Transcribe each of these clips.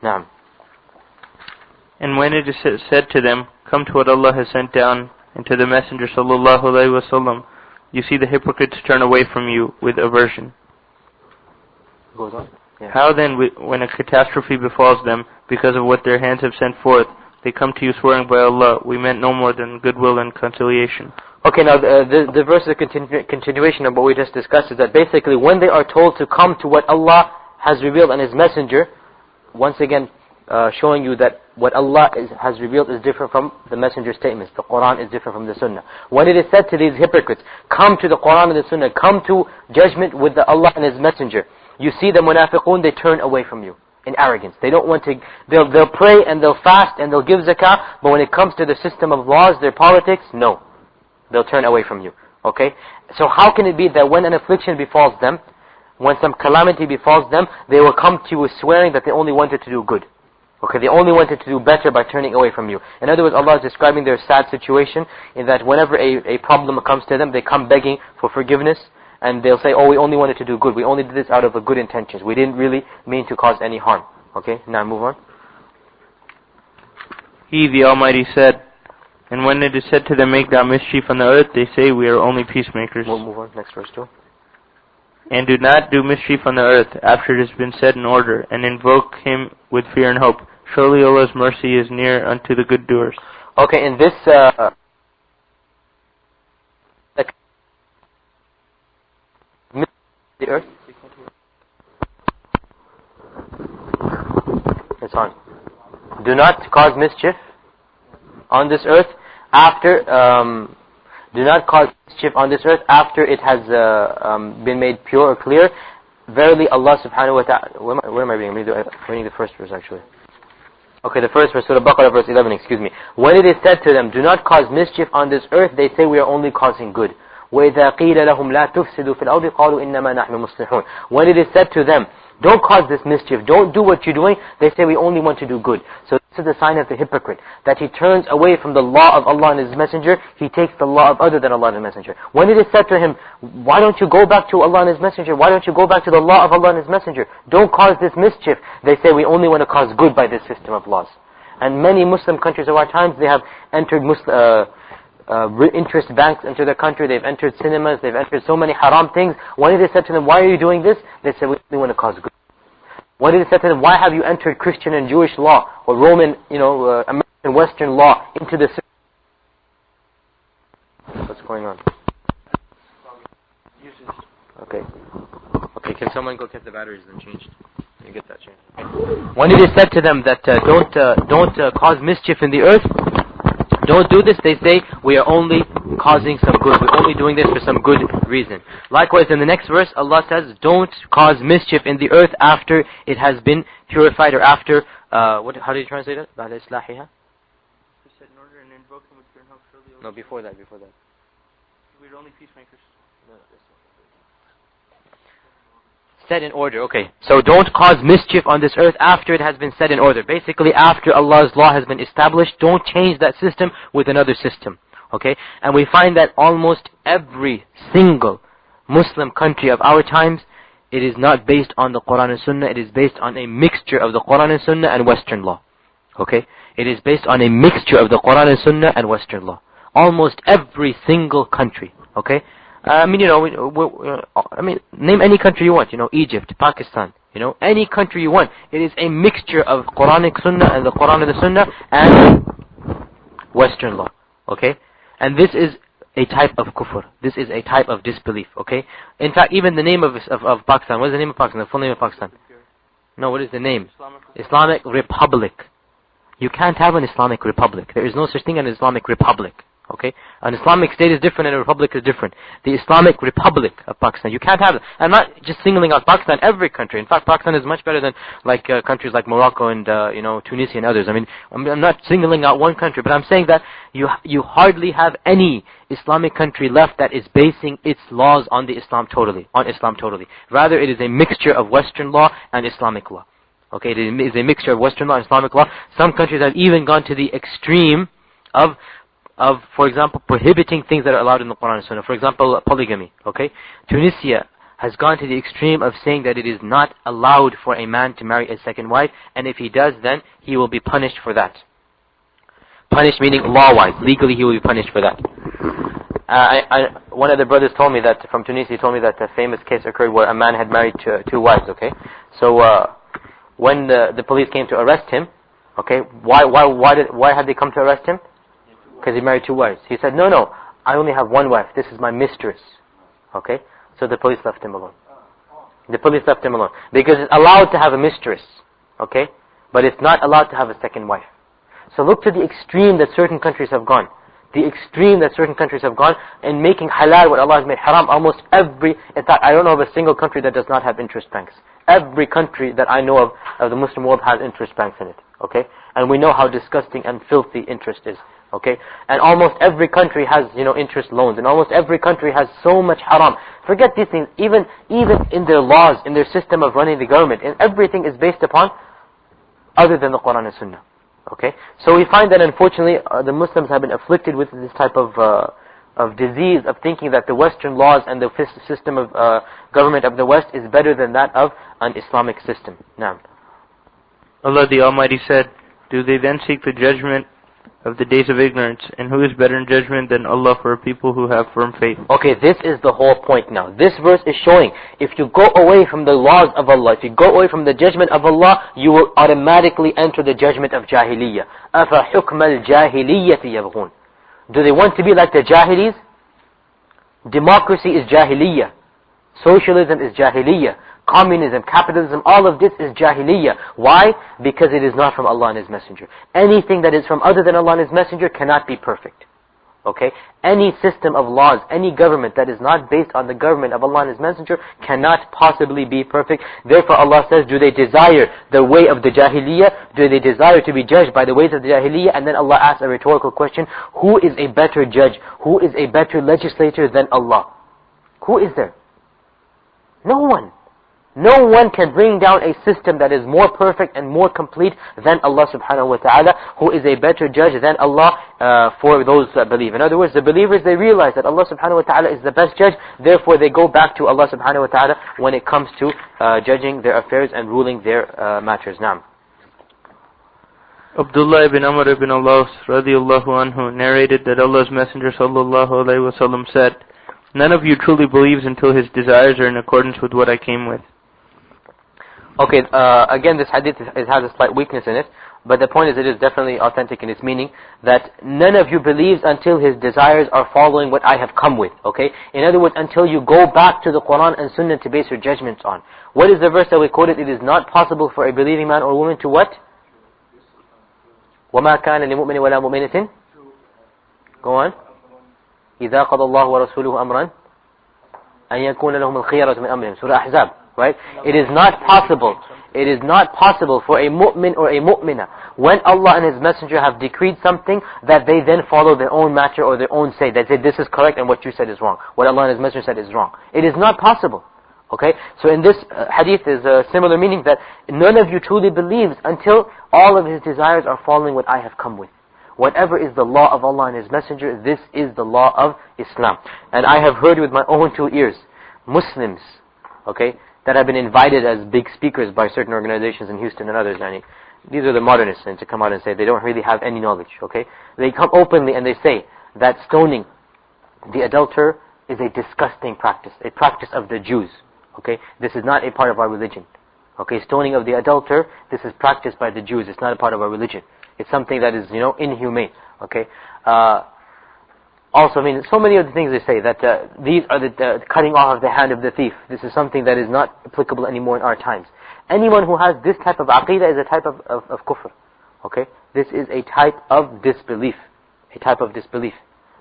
Naam. And when it is said to them, come to what Allah has sent down, and to the Messenger sallallahu alaihi wasallam, you see the hypocrites turn away from you with aversion. Goes on. Yeah. How then, when a catastrophe befalls them because of what their hands have sent forth, they come to you swearing by Allah, we meant no more than goodwill and conciliation. Okay, now the verse is a continuation of what we just discussed, is that basically when they are told to come to what Allah has revealed and His Messenger, once again showing you that what Allah has revealed is different from the Messenger's statements. The Quran is different from the Sunnah. When it is said to these hypocrites, come to the Quran and the Sunnah, come to judgment with the Allah and His Messenger, you see the munafiqun, they turn away from you in arrogance. They don't want to, they'll pray and they'll fast and they'll give zakah, but when it comes to the system of laws, their politics, no. They'll turn away from you. Okay? So how can it be that when an affliction befalls them, when some calamity befalls them, they will come to you swearing that they only wanted to do good? Okay, they only wanted to do better by turning away from you. In other words, Allah is describing their sad situation in that whenever a problem comes to them, they come begging for forgiveness, and they'll say, oh, we only wanted to do good. We only did this out of good intentions. We didn't really mean to cause any harm. Okay, now move on. He, the Almighty, said, and when it is said to them, make thou mischief on the earth, they say, we are only peacemakers. We'll move on, next verse too. And do not do mischief on the earth after it has been set in order, and invoke Him with fear and hope. Surely Allah's mercy is near unto the good doers. Okay, in this the earth. It's on. Do not cause mischief on this earth after. Do not cause mischief on this earth after it has been made pure or clear. Verily, Allah subhanahu wa ta'ala. Where am I reading? I'm reading the first verse actually. Okay, the first verse, Surah Baqarah, verse 11. Excuse me. When it is said to them, do not cause mischief on this earth, they say we are only causing good. وَإِذَا قِيلَ لَهُمْ لَا تُفْسِدُوا فِي الْأَرْضِ قَالُوا إِنَّمَا نَحْنُ مُصْلِحُونَ. When it is said to them, don't cause this mischief, don't do what you're doing, they say we only want to do good. So this is the sign of the hypocrite, that he turns away from the law of Allah and His Messenger, he takes the law of other than Allah and His Messenger. When it is said to him, why don't you go back to Allah and His Messenger, why don't you go back to the law of Allah and His Messenger, don't cause this mischief, they say we only want to cause good by this system of laws. And many Muslim countries of our times, they have entered interest banks into the country, they've entered cinemas, they've entered so many haram things. When it is said to them, why are you doing this? They say, we only want to cause good. When it is said to them, why have you entered Christian and Jewish law, or Roman, American Western law into the system? What's going on? Okay. Okay, can someone go get the batteries and changed? You get that changed. Okay. When it is said to them that don't cause mischief in the earth, don't do this, they say, we are only causing some good. We're only doing this for some good reason. Likewise, in the next verse, Allah says, don't cause mischief in the earth after it has been purified, or after, how do you translate it? بَعْدَ إِصْلَاحِهَا? No, before that. We're only peacemakers. Set in order, okay. So don't cause mischief on this earth after it has been set in order. Basically, after Allah's law has been established, don't change that system with another system. Okay? And we find that almost every single Muslim country of our times, it is not based on the Quran and Sunnah, it is based on a mixture of the Quran and Sunnah and Western law. Okay? It is based on a mixture of the Quran and Sunnah and Western law. Almost every single country. Okay? Name any country you want, Egypt, Pakistan, any country you want. It is a mixture of Quranic Sunnah and the Quran and the Sunnah and Western law, okay? And this is a type of kufr. This is a type of disbelief, okay? In fact, even the name of Pakistan, what is the name of Pakistan, the full name of Pakistan? No, what is the name? Islamic Republic. You can't have an Islamic Republic. There is no such thing as an Islamic Republic. Okay, an Islamic state is different and a republic is different. The Islamic Republic of Pakistan, you can't have it. I'm not just singling out Pakistan, every country. In fact, Pakistan is much better than countries like Morocco and Tunisia and others. I mean, I'm not singling out one country, but I'm saying that you hardly have any Islamic country left that is basing its laws on Islam totally. Rather, it is a mixture of Western law and Islamic law. Okay, it is a mixture of Western law and Islamic law. Some countries have even gone to the extreme of, for example, prohibiting things that are allowed in the Quran and Sunnah. For example, polygamy. Okay, Tunisia has gone to the extreme of saying that it is not allowed for a man to marry a second wife, and if he does, then he will be punished for that. Punished meaning law-wise, legally he will be punished for that. One of the brothers told me that, from Tunisia, he told me that a famous case occurred where a man had married two wives, okay? So when the police came to arrest him, okay, why had they come to arrest him? Because he married two wives. He said, no, I only have one wife, this is my mistress, okay? So the police left him alone. The police left him alone. Because it's allowed to have a mistress, okay? But it's not allowed to have a second wife. So look to the extreme that certain countries have gone. The extreme that certain countries have gone in making halal what Allah has made haram. Almost every, in fact, I don't know of a single country that does not have interest banks. Every country that I know of the Muslim world has interest banks in it, okay? And we know how disgusting and filthy interest is, okay? And almost every country has, interest loans. And almost every country has so much haram. Forget these things. Even in their laws, in their system of running the government, and everything is based upon other than the Quran and Sunnah. Okay, so we find that unfortunately the Muslims have been afflicted with this type of disease of thinking that the Western laws and the system of government of the West is better than that of an Islamic system. Now, Allah the Almighty said, "Do they then seek the judgment of the days of ignorance? And who is better in judgment than Allah for a people who have firm faith?" Okay, this is the whole point now. This verse is showing, if you go away from the laws of Allah, if you go away from the judgment of Allah, you will automatically enter the judgment of Jahiliyyah. أَفَحُكْمَ الْجَاهِلِيَّةِ يَبْغُونَ. Do they want to be like the Jahilis? Democracy is Jahiliyyah. Socialism is Jahiliyyah. Communism, capitalism, all of this is Jahiliyyah. Why? Because it is not from Allah and His Messenger. Anything that is from other than Allah and His Messenger cannot be perfect. Okay? Any system of laws, any government that is not based on the government of Allah and His Messenger cannot possibly be perfect. Therefore Allah says, do they desire the way of the Jahiliyyah? Do they desire to be judged by the ways of the Jahiliyyah? And then Allah asks a rhetorical question, who is a better judge? Who is a better legislator than Allah? Who is there? No one. No one can bring down a system that is more perfect and more complete than Allah subhanahu wa ta'ala, who is a better judge than Allah for those that believe. In other words, the believers, they realize that Allah subhanahu wa ta'ala is the best judge, therefore they go back to Allah subhanahu wa ta'ala when it comes to judging their affairs and ruling their matters. Naam. Abdullah ibn Amr ibn Allah radiallahu anhu narrated that Allah's Messenger sallallahu alayhi wa sallam said, "None of you truly believes until his desires are in accordance with what I came with." Okay, again this hadith has a slight weakness in it, but the point is it is definitely authentic in its meaning, that none of you believes until his desires are following what I have come with, okay? In other words, until you go back to the Quran and Sunnah to base your judgments on. What is the verse that we quoted? It is not possible for a believing man or woman to what? وَمَا كَانَ لِمُؤْمِنٍ وَلَا مُؤْمِنَةٍ. Go on. إِذَا قَضَى اللَّهُ وَرَسُولُهُ أَمْرًا أَن يَكُونَ لَهُمُ الْخِيَرَةُ مِنْ أَمْرِهِمْ. Surah Ahzab. Right? It is not possible. It is not possible for a mu'min or a mu'mina, when Allah and His Messenger have decreed something, that they then follow their own matter or their own say. They say this is correct and what you said is wrong. What Allah and His Messenger said is wrong. It is not possible. Okay? So in this hadith is a similar meaning, that none of you truly believes until all of his desires are following what I have come with. Whatever is the law of Allah and His Messenger, this is the law of Islam. And I have heard with my own two ears, Muslims, okay, that have been invited as big speakers by certain organizations in Houston and others. These are the modernists, and to come out and say they don't really have any knowledge, okay? They come openly and they say that stoning the adulterer is a disgusting practice, a practice of the Jews, okay? This is not a part of our religion, okay? Stoning of the adulterer, this is practiced by the Jews, it's not a part of our religion. It's something that is, inhumane, okay? Also, so many of the things they say, that these are the cutting off of the hand of the thief. This is something that is not applicable anymore in our times. Anyone who has this type of aqidah is a type of kufr. Okay? This is a type of disbelief. A type of disbelief.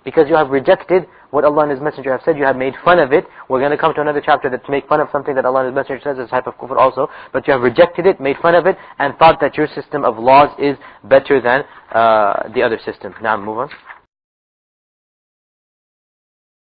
Because you have rejected what Allah and His Messenger have said, you have made fun of it. We're going to come to another chapter that to make fun of something that Allah and His Messenger says is a type of kufr also. But you have rejected it, made fun of it, and thought that your system of laws is better than the other system. Now, move on.